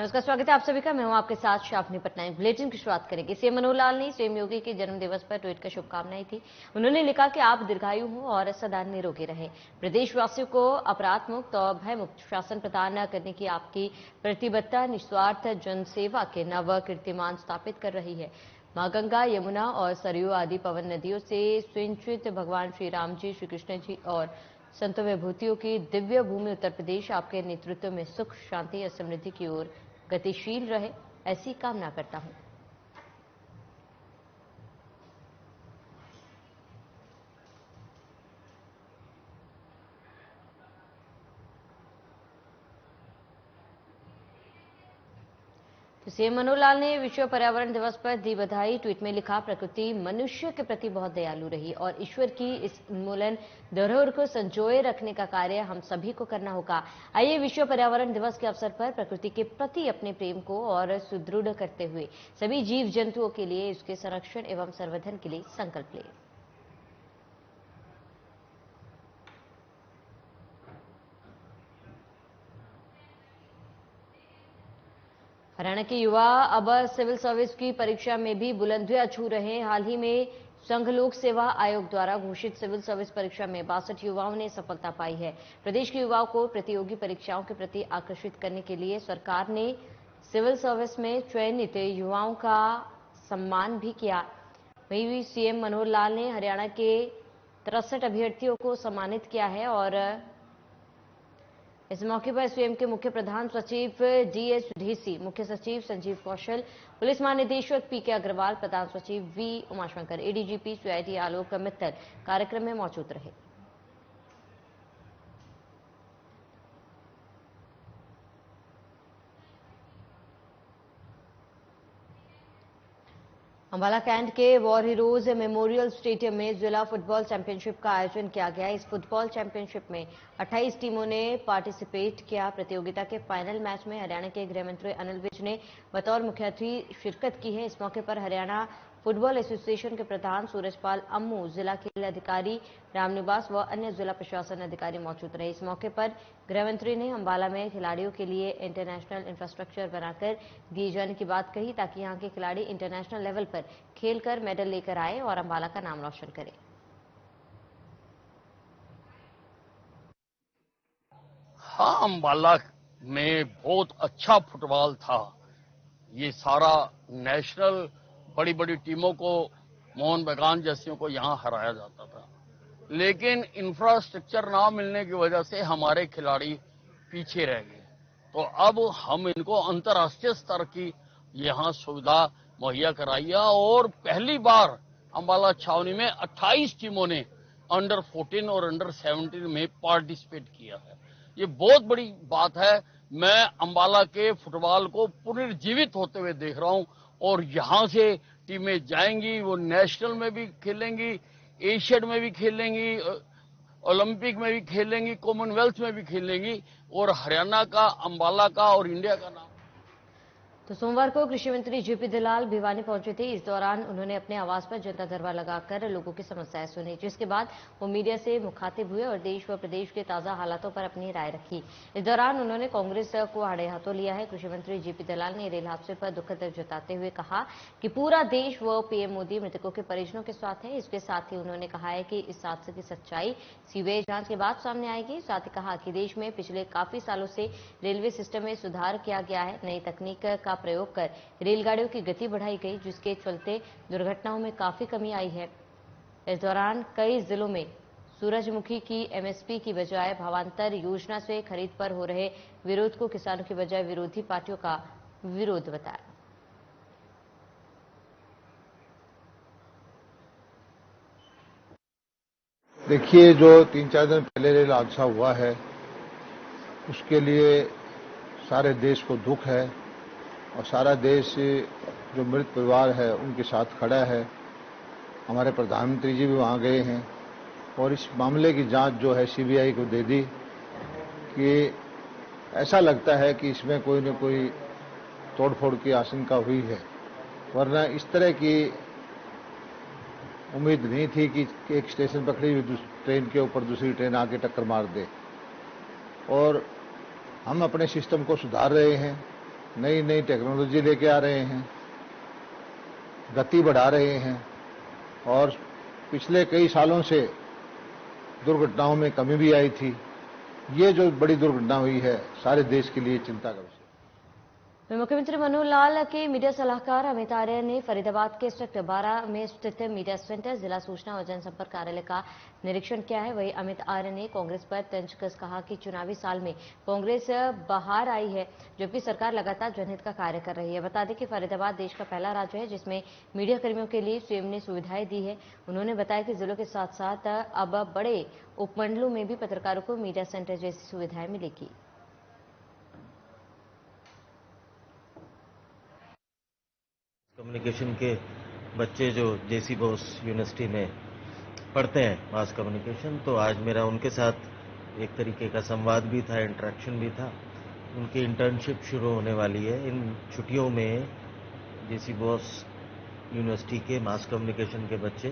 नमस्कार, स्वागत है आप सभी का। मैं हूं आपके साथ शाफनी पटनायक। बुलेटिन की शुरुआत करेंगे। सीएम मनोहर लाल ने सीएम योगी के जन्म दिवस पर ट्वीट कर शुभकामनाएं दी। उन्होंने लिखा कि आप दीर्घायु हो और सदा निरोगी रहें। प्रदेशवासियों को अपराध मुक्त और भय मुक्त शासन प्रदान करने की आपकी प्रतिबद्धता निस्वार्थ जनसेवा के नव कीर्तिमान स्थापित कर रही है। मां गंगा, यमुना और सरयू आदि पवन नदियों से सिंचित भगवान श्री राम जी, श्री कृष्ण जी और संतों विभूतियों की दिव्य भूमि उत्तर प्रदेश आपके नेतृत्व में सुख, शांति और समृद्धि की ओर गतिशील रहे, ऐसी कामना करता हूं। तो सीएम मनोहर लाल ने विश्व पर्यावरण दिवस पर दी बधाई। ट्वीट में लिखा, प्रकृति मनुष्य के प्रति बहुत दयालु रही और ईश्वर की इस उन्मूलन धरोहर को संजोए रखने का कार्य हम सभी को करना होगा। आइए विश्व पर्यावरण दिवस के अवसर पर प्रकृति के प्रति अपने प्रेम को और सुदृढ़ करते हुए सभी जीव जंतुओं के लिए उसके संरक्षण एवं संवर्धन के लिए संकल्प लें। हरियाणा के युवा अब सिविल सर्विस की परीक्षा में भी बुलंदियां छू रहे हैं। हाल ही में संघ लोक सेवा आयोग द्वारा घोषित सिविल सर्विस परीक्षा में 62 युवाओं ने सफलता पाई है। प्रदेश के युवाओं को प्रतियोगी परीक्षाओं के प्रति आकर्षित करने के लिए सरकार ने सिविल सर्विस में चयनित युवाओं का सम्मान भी किया। वहीं सीएम मनोहर लाल ने हरियाणा के 63 अभ्यर्थियों को सम्मानित किया है और इस मौके पर एसवीएम के मुख्य प्रधान सचिव डीएस ढीसी, मुख्य सचिव संजीव कौशल, पुलिस महानिदेशक पीके अग्रवाल, प्रधान सचिव we Umashankar, ADGP CID Alok Mittal कार्यक्रम में मौजूद रहे। अंबाला कैंट के वॉर हीरोज मेमोरियल स्टेडियम में जिला फुटबॉल चैंपियनशिप का आयोजन किया गया। इस फुटबॉल चैंपियनशिप में 28 टीमों ने पार्टिसिपेट किया। प्रतियोगिता के फाइनल मैच में हरियाणा के गृह मंत्री अनिल विज ने बतौर मुख्य अतिथि शिरकत की है। इस मौके पर हरियाणा फुटबॉल एसोसिएशन के प्रधान सूरजपाल अम्मू, जिला खेल अधिकारी रामनिवास व अन्य जिला प्रशासन अधिकारी मौजूद रहे। इस मौके पर गृह मंत्री ने अंबाला में खिलाड़ियों के लिए इंटरनेशनल इंफ्रास्ट्रक्चर बनाकर दिए जाने की बात कही, ताकि यहां के खिलाड़ी इंटरनेशनल लेवल पर खेलकर मेडल लेकर आए और अंबाला का नाम रोशन करें। हाँ, अंबाला में बहुत अच्छा फुटबॉल था। ये सारा नेशनल बड़ी बड़ी टीमों को, मोहन बगान जैसियों को यहां हराया जाता था, लेकिन इंफ्रास्ट्रक्चर ना मिलने की वजह से हमारे खिलाड़ी पीछे रह गए। तो अब हम इनको अंतर्राष्ट्रीय स्तर की यहां सुविधा मुहैया कराई है और पहली बार अंबाला छावनी में 28 टीमों ने अंडर 14 और अंडर 17 में पार्टिसिपेट किया है। ये बहुत बड़ी बात है। मैं अंबाला के फुटबॉल को पुनर्जीवित होते हुए देख रहा हूं और यहां से टीमें जाएंगी, वो नेशनल में भी खेलेंगी, एशियन में भी खेलेंगी, ओलंपिक में भी खेलेंगी, कॉमनवेल्थ में भी खेलेंगी और हरियाणा का, अंबाला का और इंडिया का नाम। तो सोमवार को कृषि मंत्री जेपी दलाल भिवानी पहुंचे थे। इस दौरान उन्होंने अपने आवास पर जनता दरबार लगाकर लोगों की समस्याएं सुनी, जिसके बाद वो मीडिया से मुखातिब हुए और देश व प्रदेश के ताजा हालातों पर अपनी राय रखी। इस दौरान उन्होंने कांग्रेस को आड़े हाथों लिया है। कृषि मंत्री जेपी दलाल ने रेल हादसे पर दुख जताते हुए कहा कि पूरा देश व पीएम मोदी मृतकों के परिजनों के साथ है। इसके साथ ही उन्होंने कहा है कि इस हादसे की सच्चाई सीबीआई जांच के बाद सामने आएगी। साथ ही कहा कि देश में पिछले काफी सालों से रेलवे सिस्टम में सुधार किया गया है। नई तकनीक का प्रयोग कर रेलगाड़ियों की गति बढ़ाई गई, जिसके चलते दुर्घटनाओं में काफी कमी आई है। इस दौरान कई जिलों में सूरजमुखी की एमएसपी की बजाय भावांतर योजना से खरीद पर हो रहे विरोध को किसानों की बजाय विरोधी पार्टियों का विरोध बताया। देखिए, जो 3-4 दिन पहले रेल हादसा हुआ है, उसके लिए सारे देश को दुख है और सारा देश जो मृत परिवार है उनके साथ खड़ा है। हमारे प्रधानमंत्री जी भी वहां गए हैं और इस मामले की जांच जो है सीबीआई को दे दी कि ऐसा लगता है कि इसमें कोई न कोई तोड़फोड़ की आशंका हुई है, वरना इस तरह की उम्मीद नहीं थी कि एक स्टेशन पकड़ी हुई ट्रेन के ऊपर दूसरी ट्रेन आके टक्कर मार दे। और हम अपने सिस्टम को सुधार रहे हैं नई नई टेक्नोलॉजी लेके आ रहे हैं, गति बढ़ा रहे हैं और पिछले कई सालों से दुर्घटनाओं में कमी भी आई थी। ये जो बड़ी दुर्घटना हुई है सारे देश के लिए चिंता का विषय। मुख्यमंत्री मनोहर लाल के मीडिया सलाहकार अमित आर्य ने फरीदाबाद के सेक्टर 12 में स्थित मीडिया सेंटर जिला सूचना और जनसंपर्क कार्यालय का निरीक्षण किया है। वहीं अमित आर्य ने कांग्रेस पर तंज कस कहा कि चुनावी साल में कांग्रेस बाहर आई है जबकि सरकार लगातार जनहित का कार्य कर रही है। बता दें कि फरीदाबाद देश का पहला राज्य है जिसमें मीडिया कर्मियों के लिए सीएम ने सुविधाएं दी है। उन्होंने बताया कि जिलों के साथ साथ अब बड़े उपमंडलों में भी पत्रकारों को मीडिया सेंटर जैसी सुविधाएं मिलेगी। कम्युनिकेशन के बच्चे जो जेसी बोस यूनिवर्सिटी में पढ़ते हैं मास कम्युनिकेशन, तो आज मेरा उनके साथ एक तरीके का संवाद भी था, इंटरेक्शन भी था। उनकी इंटर्नशिप शुरू होने वाली है। इन छुट्टियों में जेसी बोस यूनिवर्सिटी के मास कम्युनिकेशन के बच्चे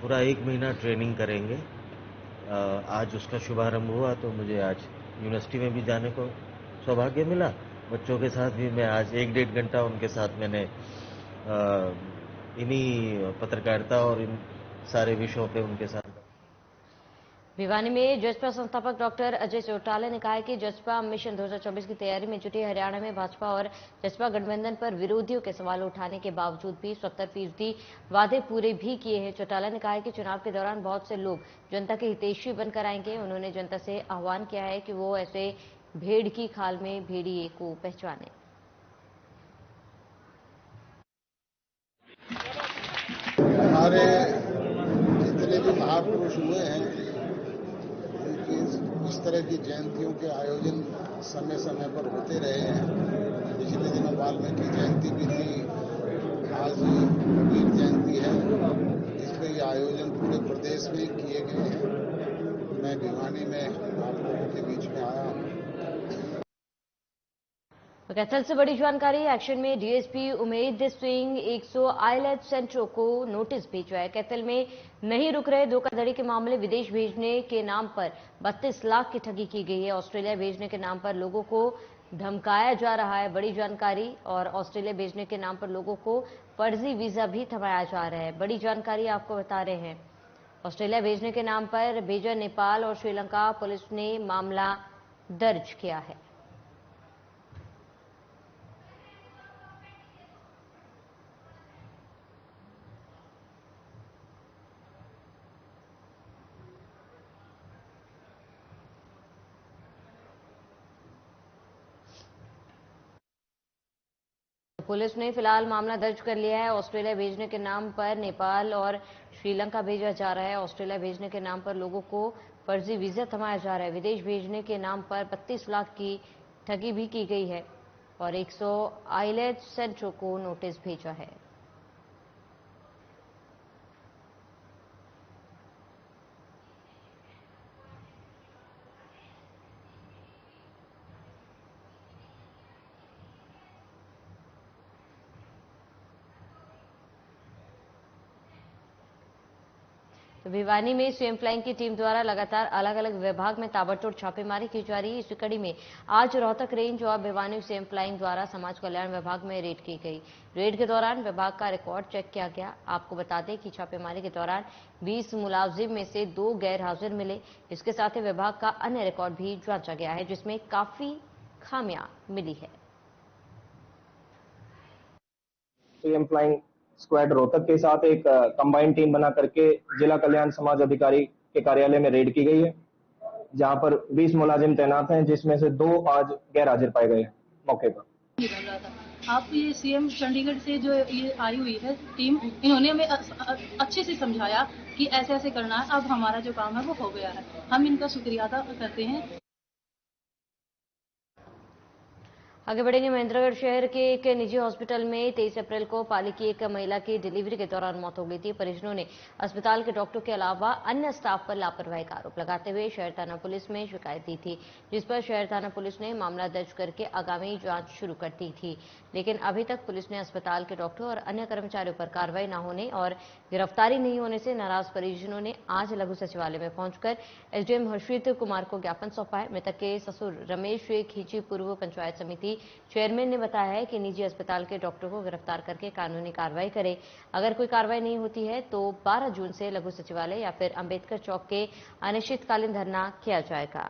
पूरा 1 महीना ट्रेनिंग करेंगे। आज उसका शुभारंभ हुआ तो मुझे आज यूनिवर्सिटी में भी जाने को सौभाग्य मिला। बच्चों के साथ भी मैं आज 1-1.5 घंटा उनके साथ मैंने इन्हीं पत्रकारिता और इन सारे विषयों पे उनके साथ। भिवानी में जसपा संस्थापक डॉक्टर अजय चौटाला ने कहा है कि जसपा मिशन 2024 की तैयारी में जुटी हरियाणा में भाजपा और जसपा गठबंधन पर विरोधियों के सवाल उठाने के बावजूद भी 70% वादे पूरे भी किए हैं। चौटाला ने कहा है कि चुनाव के दौरान बहुत से लोग जनता के हितैषी बनकर आएंगे। उन्होंने जनता से आह्वान किया है कि वो ऐसे भेड़ की खाल में भेड़िए को पहचाने। हमारे जितने भी महापुरुष हुए हैं उनकी इस तरह की जयंतियों के आयोजन समय समय पर होते रहे हैं। पिछले दिनों वाल्मीकि जयंती भी थी, आज कबीर जयंती है, इसलिए ये आयोजन पूरे प्रदेश में किए गए हैं। मैं भिवानी में आप लोगों के बीच में आया हूँ। कैथल से बड़ी जानकारी। एक्शन में डीएसपी उमेद सिंह 100 आईलैब सेंटरों को नोटिस भेजा है। कैथल में नहीं रुक रहे धोखाधड़ी के मामले, विदेश भेजने के नाम पर 32 लाख की ठगी की गई है। ऑस्ट्रेलिया भेजने के नाम पर लोगों को धमकाया जा रहा है, बड़ी जानकारी। और ऑस्ट्रेलिया भेजने के नाम पर लोगों को फर्जी वीजा भी थमाया जा रहा है, बड़ी जानकारी आपको बता रहे हैं। ऑस्ट्रेलिया भेजने के नाम पर भेजा नेपाल और श्रीलंका पुलिस ने मामला दर्ज किया है। पुलिस ने फिलहाल मामला दर्ज कर लिया है। ऑस्ट्रेलिया भेजने के नाम पर नेपाल और श्रीलंका भेजा जा रहा है। ऑस्ट्रेलिया भेजने के नाम पर लोगों को फर्जी वीजा थमाया जा रहा है। विदेश भेजने के नाम पर 32 लाख की ठगी भी की गई है और 100 आईलैब सेंटरों को नोटिस भेजा है। तो भिवानी में सीएम फ्लाइंग की टीम द्वारा लगातार अलग अलग विभाग में ताबड़तोड़ छापेमारी की जा रही है। इसी कड़ी में आज रोहतक रेंज और भिवानी सीएम फ्लाइंग द्वारा समाज कल्याण विभाग में रेड की गई। रेड के दौरान विभाग का रिकॉर्ड चेक किया गया। आपको बता दें कि छापेमारी के दौरान 20 मुलाजिम में से 2 गैर हाजिर मिले। इसके साथ ही विभाग का अन्य रिकॉर्ड भी जांचा गया है जिसमें काफी खामियां मिली है। सीएम फ्लाइंग स्क्वाड रोहतक के साथ एक कंबाइंड टीम बना करके जिला कल्याण समाज अधिकारी के कार्यालय में रेड की गई है, जहां पर 20 मुलाजिम तैनात हैं, जिसमें से 2 आज गैर हाजिर पाए गए मौके पर। आप ये सीएम चंडीगढ़ से जो ये आई हुई है टीम, इन्होंने हमें अच्छे से समझाया कि ऐसे ऐसे करना है। अब हमारा जो काम है वो हो गया है, हम इनका शुक्रिया अदा करते हैं। आगे बढ़ेंगे। महेंद्रगढ़ शहर के एक निजी हॉस्पिटल में 23 अप्रैल को पाली की एक महिला की डिलीवरी के दौरान मौत हो गई थी। परिजनों ने अस्पताल के डॉक्टर के अलावा अन्य स्टाफ पर लापरवाही का आरोप लगाते हुए शहर थाना पुलिस में शिकायत दी थी, जिस पर शहर थाना पुलिस ने मामला दर्ज करके आगामी जांच शुरू कर दी थी। लेकिन अभी तक पुलिस ने अस्पताल के डॉक्टर और अन्य कर्मचारियों पर कार्रवाई न होने और गिरफ्तारी नहीं होने से नाराज परिजनों ने आज लघु सचिवालय में पहुंचकर एसडीएम हर्षित कुमार को ज्ञापन सौंपा है। मृतक के ससुर रमेश खींची पूर्व पंचायत समिति की चेयरमैन ने बताया है कि निजी अस्पताल के डॉक्टर को गिरफ्तार करके कानूनी कार्रवाई करे। अगर कोई कार्रवाई नहीं होती है तो 12 जून से लघु सचिवालय या फिर अंबेडकर चौक के अनिश्चितकालीन धरना किया जाएगा।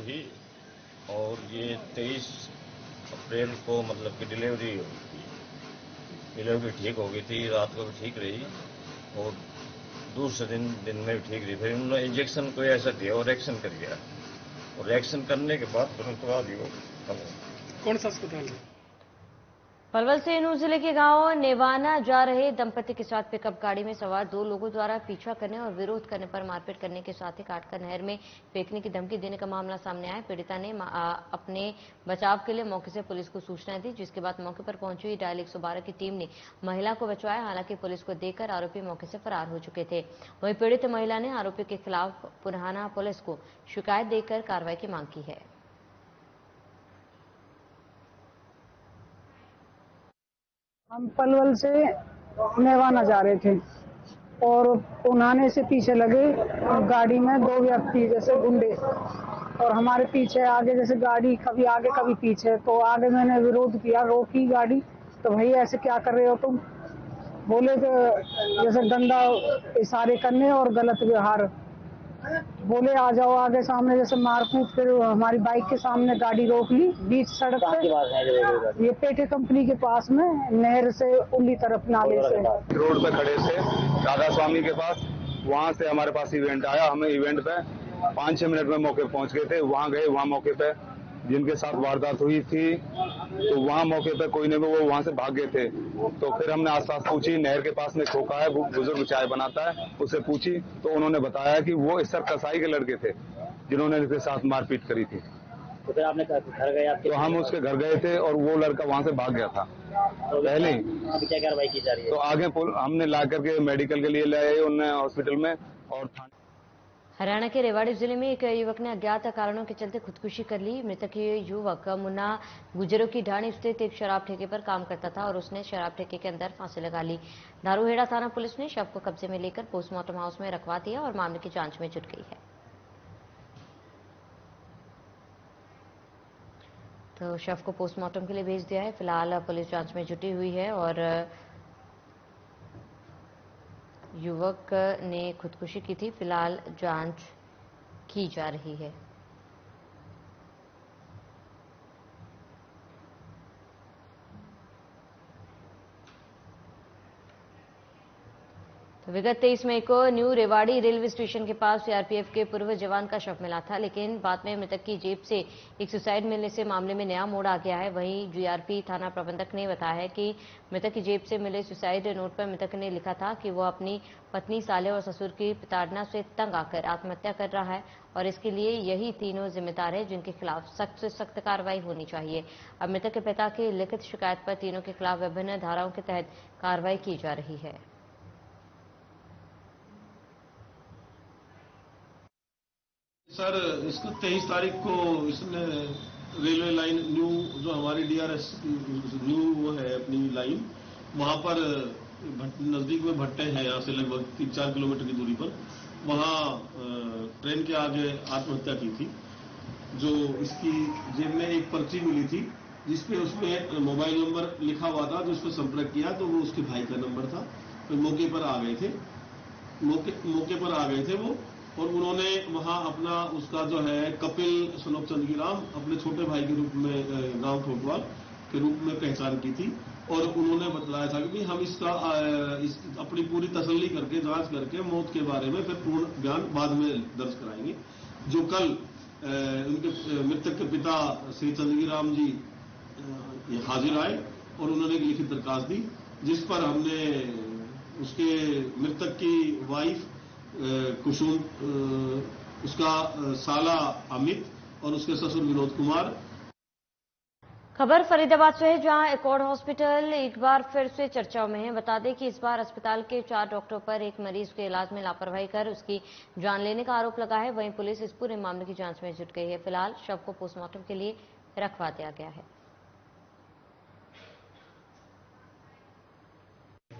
थी और ये 23 अप्रैल को मतलब कि डिलीवरी ठीक हो गई थी, रात को भी ठीक रही और दूसरे दिन में भी ठीक रही। फिर उन्होंने इंजेक्शन कोई ऐसा दिया और रिएक्शन कर गया और रिएक्शन करने के बाद तुरंत बाद ही वो कौन सा अस्पताल है? पलवल से नूर जिले के गांव नेवाना जा रहे दंपति के साथ पिकअप गाड़ी में सवार 2 लोगों द्वारा पीछा करने और विरोध करने पर मारपीट करने के साथ ही काटकर नहर में फेंकने की धमकी देने का मामला सामने आया। पीड़िता ने अपने बचाव के लिए मौके से पुलिस को सूचना दी, जिसके बाद मौके पर पहुंची हुई डायल 112 की टीम ने महिला को बचाया। हालांकि पुलिस को देखकर आरोपी मौके से फरार हो चुके थे। वहीं पीड़ित महिला ने आरोपी के खिलाफ पुराना पुलिस को शिकायत देकर कार्रवाई की मांग की है। हम पलवल से नेवाना जा रहे थे और उन्हाने से पीछे लगे गाड़ी में 2 व्यक्ति जैसे गुंडे और हमारे पीछे आगे जैसे गाड़ी कभी आगे कभी पीछे। तो आगे मैंने विरोध किया, रोकी गाड़ी, तो भैया ऐसे क्या कर रहे हो तुम? बोले कि जैसे गंदा इशारे करने और गलत व्यवहार, बोले आ जाओ आगे सामने, जैसे मारकूट। फिर हमारी बाइक के सामने गाड़ी रोक ली बीच सड़क पे, ये पेटे कंपनी के पास में नहर से उल्ली तरफ नाले से रोड पे खड़े थे राधा स्वामी के पास। वहाँ से हमारे पास इवेंट आया, हमें इवेंट पे 5-6 मिनट में मौके पे पहुँच गए थे। वहाँ गए, वहाँ मौके पे जिनके साथ वारदात हुई थी तो वहाँ मौके पे कोई नहीं, वो वहाँ से भाग गए थे। तो फिर हमने आसपास पूछी, नहर के पास में खोखा है, वो बुजुर्ग चाय बनाता है, उससे पूछी तो उन्होंने बताया कि वो इस कसाई के लड़के थे जिन्होंने इसके साथ मारपीट करी थी। तो फिर आपने घर गए? तो हम उसके घर गए थे और वो लड़का वहाँ से भाग गया था पहले। अभी क्या कार्रवाई की जा रही है? तो आगे हमने ला करके मेडिकल के लिए ले आए उन्हें हॉस्पिटल में। और हरियाणा के रेवाड़ी जिले में एक युवक ने अज्ञात कारणों के चलते खुदकुशी कर ली। मृतक युवक मुन्ना गुजरों की ढाणी स्थित एक शराब ठेके पर काम करता था और उसने शराब ठेके के अंदर फांसी लगा ली। दारूहेड़ा थाना पुलिस ने शव को कब्जे में लेकर पोस्टमार्टम हाउस में रखवा दिया और मामले की जांच में जुट गई है। तो शव को पोस्टमार्टम के लिए भेज दिया है। फिलहाल पुलिस जांच में जुटी हुई है और युवक ने खुदकुशी की थी। फिलहाल जांच की जा रही है। तो विगत 23 मई को न्यू रेवाड़ी रेलवे स्टेशन के पास सीआरपीएफ के पूर्व जवान का शव मिला था, लेकिन बाद में मृतक की जेब से एक सुसाइड मिलने से मामले में नया मोड़ आ गया है। वहीं जीआरपी थाना प्रबंधक ने बताया है कि मृतक की जेब से मिले सुसाइड नोट पर मृतक ने लिखा था कि वो अपनी पत्नी, साले और ससुर की प्रताड़ना से तंग आकर आत्महत्या कर रहा है और इसके लिए यही तीनों जिम्मेदार है, जिनके खिलाफ सख्त से सख्त कार्रवाई होनी चाहिए। अब मृतक के पिता की लिखित शिकायत पर तीनों के खिलाफ विभिन्न धाराओं के तहत कार्रवाई की जा रही है। सर, इसको 23 तारीख को इसने रेलवे लाइन न्यू, जो हमारी डीआरएस न्यू वो है अपनी लाइन, वहां पर नजदीक में भट्टे हैं, यहाँ से लगभग 3-4 किलोमीटर की दूरी पर, वहां ट्रेन के आगे आत्महत्या की थी। जो इसकी जेब में एक पर्ची मिली थी जिसपे उसमें मोबाइल नंबर लिखा हुआ था, जो उस पर संपर्क किया तो वो उसके भाई का नंबर था। तो मौके पर आ गए थे, मौके पर आ गए थे वो, और उन्होंने वहां अपना उसका जो है कपिल सनोप चंदगीराम अपने छोटे भाई के रूप में गांव ठोटवाल के रूप में पहचान की थी। और उन्होंने बताया था कि हम इसका अपनी पूरी तसल्ली करके जांच करके मौत के बारे में फिर पूर्ण बयान बाद में दर्ज कराएंगे। जो कल उनके मृतक के पिता श्री चंदगीराम जी हाजिर आए और उन्होंने एक लिखित दरखास्त दी, जिस पर हमने उसके मृतक की वाइफ कुसुम, उसका साला अमित और उसके ससुर विनोद कुमार। खबर फरीदाबाद से है, जहां एकॉर्ड हॉस्पिटल एक बार फिर से चर्चाओं में है। बता दें कि इस बार अस्पताल के 4 डॉक्टरों पर एक मरीज के इलाज में लापरवाही कर उसकी जान लेने का आरोप लगा है। वहीं पुलिस इस पूरे मामले की जांच में जुट गई है। फिलहाल शव को पोस्टमार्टम के लिए रखवा दिया गया है।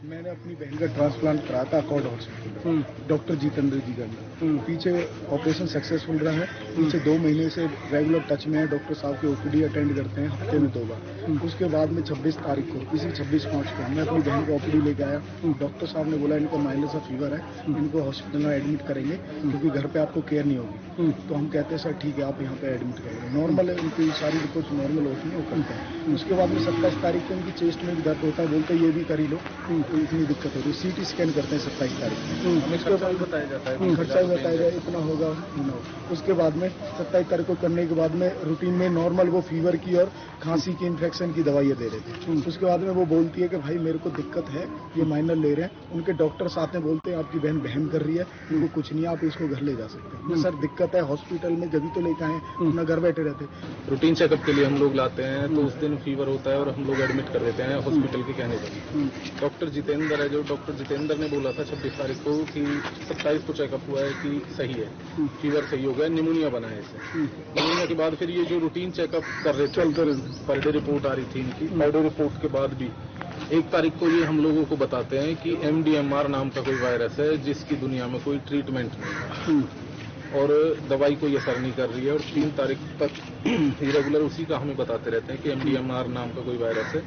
मैंने अपनी बहन का ट्रांसप्लांट कराया था अकॉर्ड हॉस्पिटल में, डॉक्टर जितेंद्र जी का अंदर। पीछे ऑपरेशन सक्सेसफुल रहा है। पीछे 2 महीने से रेगुलर टच में है, डॉक्टर साहब के ओपीडी अटेंड करते हैं हफ्ते में 2 बार। उसके बाद में 26 तारीख को, इसी 26/5 को मैं अपनी बहन को ओपीडी लेके आया। डॉक्टर साहब ने बोला इनको माइल्ड सा फीवर है, इनको हॉस्पिटल में एडमिट करेंगे क्योंकि घर पे आपको केयर नहीं होगी। तो हम कहते हैं सर ठीक है, आप यहाँ पे एडमिट करेंगे। नॉर्मल है, उनकी सारी रिपोर्ट नॉर्मल होती है, वो करते हैं। उसके बाद में 27 तारीख को उनकी चेस्ट में भी दर्द होता है, बोलते ये भी कर ही लो, इतनी दिक्कत हो रही है। सीटी स्कैन करते हैं 27 तारीख को, उसके बाद बताया जाता है, खर्चा भी बताया जाए इतना होगा इतना होगा। उसके बाद में 27 तारीख को करने के बाद में रूटीन में नॉर्मल वो फीवर की और खांसी की इन्फेक्शन की दवाइयाँ दे रहे थे। उसके बाद में वो बोलती है कि भाई मेरे को दिक्कत है, ये माइनर ले रहे हैं। उनके डॉक्टर साथ में बोलते हैं आपकी बहन वहम कर रही है, उनको कुछ नहीं, आप इसको घर ले जा सकते हैं। सर दिक्कत है हॉस्पिटल में, जब भी तो लेके आए, अपना घर बैठे रहते। रूटीन चेकअप के लिए हम लोग लाते हैं तो उस दिन फीवर होता है और हम लोग एडमिट कर देते हैं हॉस्पिटल के कहने पर। डॉक्टर जितेंद्र है, जो डॉक्टर जितेंद्र ने बोला था 26 तारीख को कि 27 को चेकअप हुआ है कि सही है, फीवर सही हो गया, निमोनिया बना है इसे। निमोनिया के बाद फिर ये जो रूटीन चेकअप कर रहे चलते रहे, पर डे रिपोर्ट आ रही थी इनकी। पर डे रिपोर्ट के बाद भी 1 तारीख को ये हम लोगों को बताते हैं कि MDMR नाम का कोई वायरस है जिसकी दुनिया में कोई ट्रीटमेंट नहीं है और दवाई कोई असर नहीं कर रही है। और 3 तारीख तक रेगुलर उसी का हमें बताते रहते हैं कि MDMR नाम का कोई वायरस है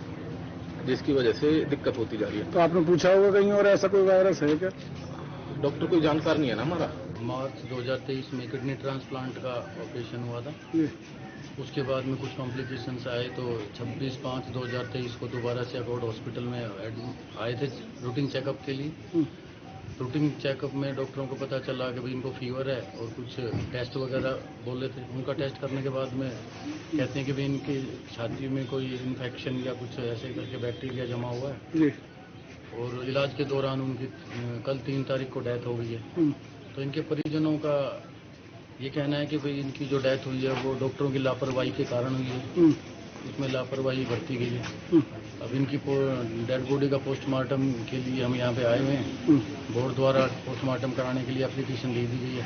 जिसकी वजह से दिक्कत होती जा रही है। तो आपने पूछा होगा कहीं और ऐसा कोई वायरस है क्या? डॉक्टर कोई जानकार नहीं है ना हमारा। मार्च 2023 में किडनी ट्रांसप्लांट का ऑपरेशन हुआ था। उसके बाद में कुछ कॉम्प्लिकेशंस आए तो 26/5/2023 को दोबारा से अकॉर्ड हॉस्पिटल में आए थे रूटीन चेकअप के लिए। रूटीन चेकअप में डॉक्टरों को पता चला कि भाई इनको फीवर है और कुछ टेस्ट वगैरह बोले थे। उनका टेस्ट करने के बाद में कहते हैं कि भाई इनकी छाती में कोई इन्फेक्शन या कुछ ऐसे करके बैक्टीरिया जमा हुआ है और इलाज के दौरान उनकी कल 3 तारीख को डेथ हो गई है। तो इनके परिजनों का ये कहना है कि भाई इनकी जो डेथ हुई है वो डॉक्टरों की लापरवाही के कारण हुई है, उसमें लापरवाही बरती गई है। अब इनकी डेड बॉडी का पोस्टमार्टम के लिए हम यहाँ पे आए हुए हैं। बोर्ड द्वारा पोस्टमार्टम कराने के लिए एप्लीकेशन दे दी गई है।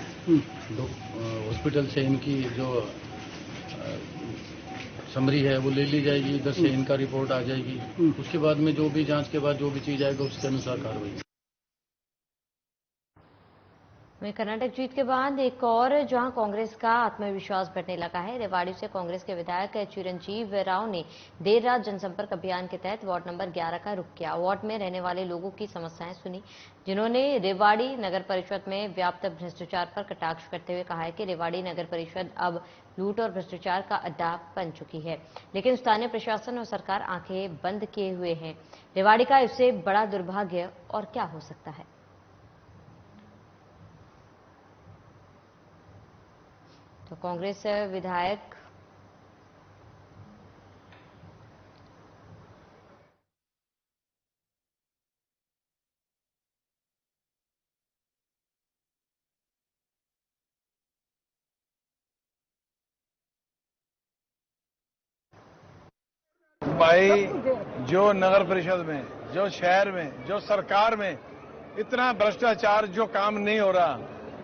हॉस्पिटल से इनकी जो समरी है वो ले ली जाएगी, इधर से इनका रिपोर्ट आ जाएगी। उसके बाद में जो भी जांच के बाद जो भी चीज आएगा उसके अनुसार कार्रवाई। वहीं कर्नाटक जीत के बाद एक और जहां कांग्रेस का आत्मविश्वास बढ़ने लगा है। रेवाड़ी से कांग्रेस के विधायक चिरंजीव राव ने देर रात जनसंपर्क अभियान के तहत वार्ड नंबर 11 का रुख किया। वार्ड में रहने वाले लोगों की समस्याएं सुनी, जिन्होंने रेवाड़ी नगर परिषद में व्याप्त भ्रष्टाचार पर कटाक्ष करते हुए कहा है कि रेवाड़ी नगर परिषद अब लूट और भ्रष्टाचार का अड्डा बन चुकी है, लेकिन स्थानीय प्रशासन और सरकार आंखें बंद किए हुए हैं। रेवाड़ी का इससे बड़ा दुर्भाग्य और क्या हो सकता है। तो कांग्रेस विधायक भाई जो नगर परिषद में, जो शहर में, जो सरकार में इतना भ्रष्टाचार, जो काम नहीं हो रहा,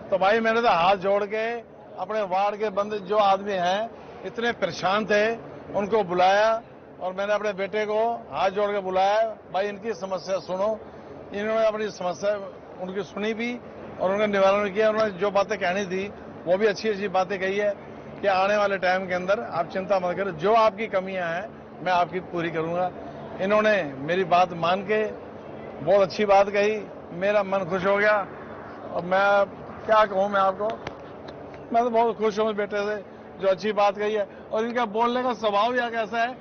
तो भाई मैंने तो हाथ जोड़ के अपने वार्ड के बंद जो आदमी हैं इतने परेशान थे उनको बुलाया और मैंने अपने बेटे को हाथ जोड़ के बुलाया, भाई इनकी समस्या सुनो। इन्होंने अपनी समस्या उनकी सुनी भी और उनका निवारण भी किया। उन्होंने जो बातें कहनी थी वो भी अच्छी अच्छी बातें कही है कि आने वाले टाइम के अंदर आप चिंता मत करो, जो आपकी कमियां हैं मैं आपकी पूरी करूंगा। इन्होंने मेरी बात मान के बहुत अच्छी बात कही, मेरा मन खुश हो गया। और मैं क्या कहूं, मैं आपको, मैं तो बहुत खुश हूं बेटे से, जो अच्छी बात कही है। और इनका बोलने का स्वभाव या कैसा है,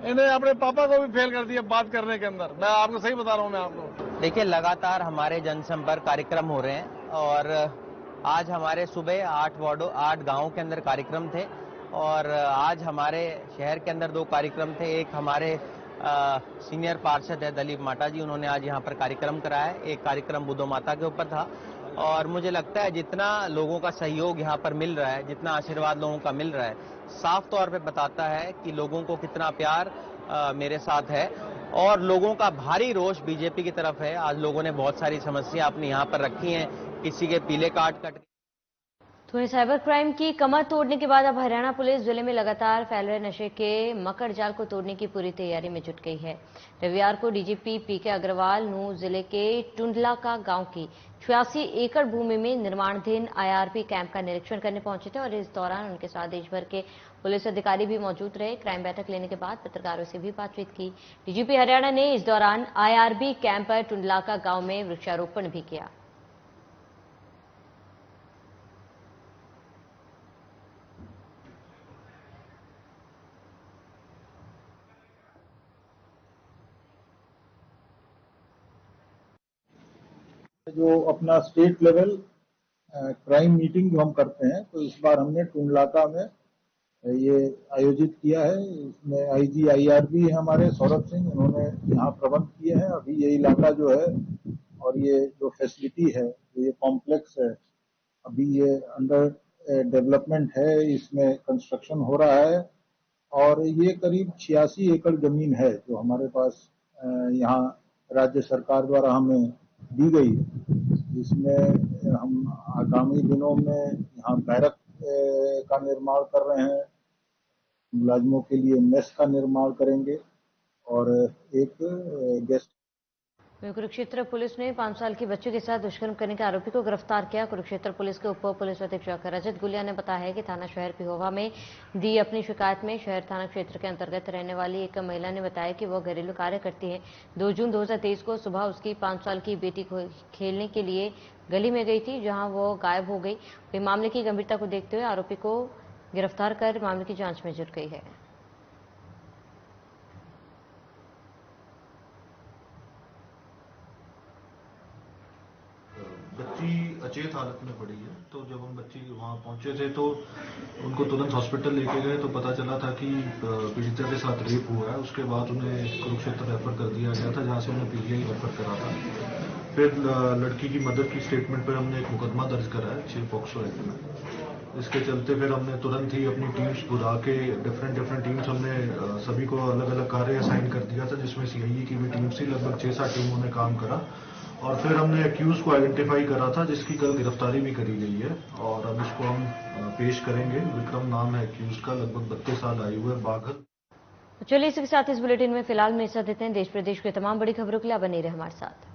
इन्हें अपने पापा को भी फेल कर दिया बात करने के अंदर। मैं आपको सही बता रहा हूं। मैं आपको देखिए, लगातार हमारे जनसंपर्क कार्यक्रम हो रहे हैं और आज हमारे सुबह 8 गांवों के अंदर कार्यक्रम थे और आज हमारे शहर के अंदर 2 कार्यक्रम थे। एक हमारे सीनियर पार्षद है दलीप माटा जी, उन्होंने आज यहाँ पर कार्यक्रम कराया है। एक कार्यक्रम बुद्धो माता के ऊपर था और मुझे लगता है जितना लोगों का सहयोग यहाँ पर मिल रहा है, जितना आशीर्वाद लोगों का मिल रहा है, साफ तौर पे बताता है कि लोगों को कितना प्यार मेरे साथ है और लोगों का भारी रोष बीजेपी की तरफ है। आज लोगों ने बहुत सारी समस्या अपनी यहाँ पर रखी हैं, किसी के पीले कार्ड कट तो वहीं साइबर क्राइम की कमर तोड़ने के बाद अब हरियाणा पुलिस जिले में लगातार फैल रहे नशे के मकड़ जाल को तोड़ने की पूरी तैयारी में जुट गई है। रविवार को डीजीपी पीके अग्रवाल नूह जिले के टुंडलाका गांव की 86 एकड़ भूमि में निर्माणाधीन आईआरबी कैंप का निरीक्षण करने पहुंचे थे और इस दौरान उनके साथ देश भर के पुलिस अधिकारी भी मौजूद रहे। क्राइम बैठक लेने के बाद पत्रकारों से भी बातचीत की। डीजीपी हरियाणा ने इस दौरान आईआरबी कैंप पर टुंडलाका गांव में वृक्षारोपण भी किया। जो अपना स्टेट लेवल क्राइम मीटिंग जो हम करते हैं, तो इस बार हमने टुंडलाका में ये आयोजित किया है। इसमें आईजी आईआरबी है हमारे सौरभ सिंह, उन्होंने यहाँ प्रबंध किए हैं। अभी ये इलाका जो है और ये जो फैसिलिटी है, ये कॉम्प्लेक्स है, अभी ये अंडर डेवलपमेंट है, इसमें कंस्ट्रक्शन हो रहा है और ये करीब 86 एकड़ जमीन है जो हमारे पास यहाँ राज्य सरकार द्वारा हमें दी गई, जिसमें हम आगामी दिनों में यहाँ बैरक का निर्माण कर रहे हैं, मुलाजिमों के लिए मेस का निर्माण करेंगे और एक गेस्ट। कुरुक्षेत्र पुलिस ने 5 साल की बच्ची के साथ दुष्कर्म करने के आरोपी को गिरफ्तार किया। कुरुक्षेत्र पुलिस के उप पुलिस अधीक्षक रजत गुलिया ने बताया है कि थाना शहर पिहोवा में दी अपनी शिकायत में शहर थाना क्षेत्र के अंतर्गत रहने वाली एक महिला ने बताया कि वह घरेलू कार्य करती है। 2 जून 2023 को सुबह उसकी 5 साल की बेटी को खेलने के लिए गली में गई थी, जहां वो गायब हो गई। मामले की गंभीरता को देखते हुए आरोपी को गिरफ्तार कर मामले की जांच में जुट गई है। बच्ची अचेत हालत में पड़ी है, तो जब हम बच्ची वहाँ पहुँचे थे तो उनको तुरंत हॉस्पिटल लेके गए तो पता चला था कि पीड़िता के साथ रेप हुआ है। उसके बाद उन्हें कुरुक्षेत्र रेफर कर दिया गया था, जहाँ से उन्हें पीजीआई रेफर करा था। फिर लड़की की मदर की स्टेटमेंट पर हमने एक मुकदमा दर्ज करा है 6 पॉक्सो एक्ट में। इसके चलते फिर हमने तुरंत ही अपनी टीम्स बुला के डिफरेंट टीम्स हमने सभी को अलग अलग कार्य असाइन कर दिया था, जिसमें सीआईए की भी टीम्स थी। लगभग 6-7 टीमों ने काम करा और फिर हमने एक्यूज को आइडेंटिफाई करा था, जिसकी कल गिरफ्तारी भी करी गई है और अब इसको हम पेश करेंगे। विक्रम नाम है एक्यूज का, लगभग 32 साल आयु है, बाघल। चलिए इसी के साथ इस बुलेटिन में फिलहाल में हिस्सा देते हैं। देश प्रदेश के तमाम बड़ी खबरों के लिए बने रहे हमारे साथ।